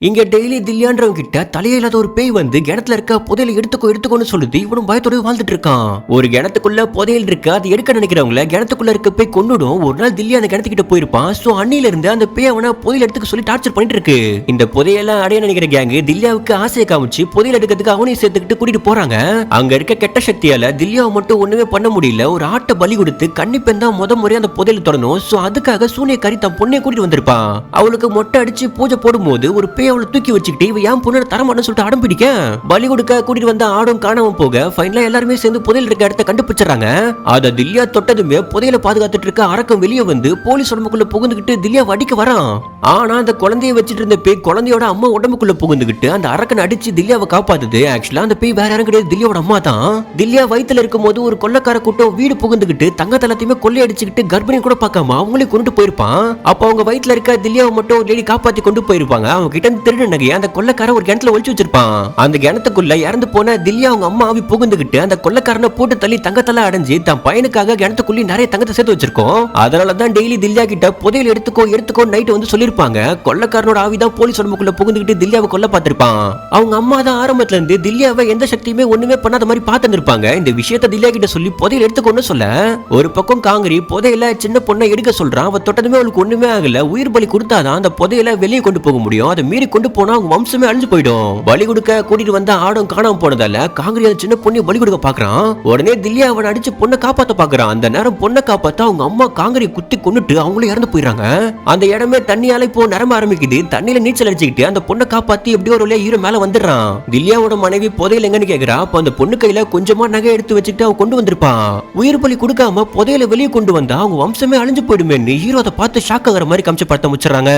இங்க டெய்லி தில்லியான்றவங்க கிட்ட தலையில்லாத ஒரு பேய் வந்து கிணத்துல இருக்க புதையல எடுத்துக்கோன்னு சொல்லுது. இவனும் பயத்தோட வாழ்ந்துட்டு இருக்கான். ஒரு கிணத்துக்குள்ள புதையல் இருக்கு, அது எடுக்க நினைக்கிறவங்கள கிணத்துக்குள்ள இருக்க பேய் கொன்னுடும். ஒரு நாள் தில்லி அந்த கிணத்துக்கிட்ட போயிருப்பான். சோ அன்னில இருந்து அந்த பேய் அவனை புதையல் எடுத்துக்க சொல்லி டார்ச்சர் பண்ணிட்டு இருக்கு. இந்த புதையெல்லாம் அடைய நினைக்கிற கேங்கு தில்லியாவுக்கு ஆசையை காமிச்சு புதையல் எடுக்கிறதுக்கு அவனையும் சேர்த்துக்கிட்டு கூட்டிட்டு போறாங்க. அங்க இருக்க கெட்ட சக்தியால தில்லியாவை மட்டும் ஒண்ணுமே பண்ண முடியல. ஒரு ஆட்டை பலி கொடுத்து கண்ணிப்பெண் தான் முறை அந்த புதையல் தொடரும். சோ அதுக்காக சூனியக்காரி தன் பொண்ணை கூட்டிட்டு வந்திருப்பான். அவளுக்கு மொட்டை அடிச்சு பூஜை போடும்போது ஒரு பேய் அவளை தூக்கி வச்சுக்கிட்டு இவ ஏன் பொண்ணு தரமாட்டேன்னு சொல்லிட்டு அடம் பிடிக்க பலி கொடுக்க கூட்டிட்டு வந்த ஆடும் காணாம போக ஃபைனலா எல்லாருமே சேர்ந்து புதையல் இருக்க இடத்த கண்டுபிடிச்சாங்க. அத தில்லியா தொட்டதுமே புதையல பாதுகாத்துட்டு இருக்க அரக்கம் வெளியே வந்து போலீஸ் உடம்புக்குள்ள புகுந்துகிட்டு தில்லியா அடிக்க வரான். ஆனா அந்த குழந்தைய வச்சிட்டு இருந்த பேய் குழந்தையோட அம்மா உடம்புக்குள்ள புகுந்துகிட்டு அந்த அரக்கனை அடிச்சு தில்லியாவை காப்பாத்துது. ஆக்சுவலா அந்த பேய் வேற யாரும் கிடையாது, தில்லியோட அம்மா தான். தில்லியா வயித்துல இருக்கும் போது ஒரு கொள்ளக்கார கூட்டம் வீடு புகுந்துகிட்டு தங்கத்தலத்தையுமே கொள்ளை அடிச்சுக்கிட்டு கர்ப்பிணி கூட பார்க்காம அவங்களே கொண்டு போயிருப்பான். அப்ப அவங்க வயித்துல இருக்க தில்லியாவை மட்டும் லேடி காப்பாத்தி கொண்டு போயிருப்பாங்க. அவங்க கிட்ட திருடு நகையை அந்த கொள்ளக்காரன் ஒரு கிணத்துல ஒளிச்சு வச்சிருப்பான். அந்த கிணத்துக்குள்ள இறந்து போன தில்லியா அவங்க அம்மா ஆவி புகுந்துகிட்டு அந்த கொள்ளக்காரனை போட்டு தள்ளி தங்கத்தெல்லாம் அடைஞ்சு தன் பையனுக்காக கிணத்துக்குள்ளே நிறைய தங்கத்தை சேர்த்து வச்சிருக்கோம். அதனாலதான் டெய்லி தில்லியா கிட்ட புதையல் எடுத்துக்கோ நைட் வந்து சொல்லிருப்பாங்க. கொள்ளக்காரனோட ஆவிதான் போலீஸ் உடம்புக்குள்ள புகுந்துகிட்டு தில்லியாவை கொல்ல பார்த்திருப்பான். அவங்க அம்மா தான் ஆரம்பத்துல இருந்து தில்லியாவை எந்த சக்தியுமே ஒண்ணுமே பண்ணாத மாதிரி பார்த்துருப்பாங்க. இந்த விஷயத்த தில்லியா கிட்ட சொல்லி புதையல் எடுத்துக்கோன்னு சொல்ல ஒரு பக்கம் காங்கிரி புதையல சின்ன பொண்ணை எடுக்க சொல்றான். அவ தொட்டதுமே அவளுக்கு ஒண்ணுமே ஆகல. உயிர் பலி கொடுத்தாதான் அந்த புதையல வெளியே கொண்டு போக முடியும். அதை மீறி கொண்டு போனா அவங்க வம்சமே அழிஞ்சு போயிடும். பலி கொடுக்க கூட்டிட்டு வந்த ஆடும் காணாம போனதால காங்கிரி அந்த சின்ன பொண்ணை பலி கொடுக்க பாக்குறான். உடனே தில்லியா அவனை அடிச்சு பொண்ணை காப்பாத்த பாக்குறான். அந்த நேரம் பொண்ணை காப்பாத்த அவங்க அம்மா காங்கிரி குத்தி கொன்னுட்டு அவங்களும் இறந்து போயிடுறாங்க. அந்த இடமே தண்ணியால இப்போ நிரம்ப ஆரம்பிக்குது. தண்ணியில நீச்சல் அடிச்சுக்கிட்டு அந்த பொண்ணை காப்பாத்தி எப்படியோ ஒரு ஈரோ மேல வந்துடுறான். தில்லியாவோட மனைவி புதையல் எங்கன்னு கேக்குறா. அப்ப அந்த பொண்ணு கையில கொஞ்சமா நகை எடுத்து வச்சுட்டு அவன் கொண்டு வந்திருப்பான். உயிர் பலி கொடுக்காம புதையல வெளியே கொண்டு வந்தா அவங்க வம்சமே அழிஞ்சு போயிடுமே. ஹீரோ அதை பார்த்து ஷாக் ஆகிற மாதிரி காமிச்சு படத்தை முடிச்சிடறாங்க.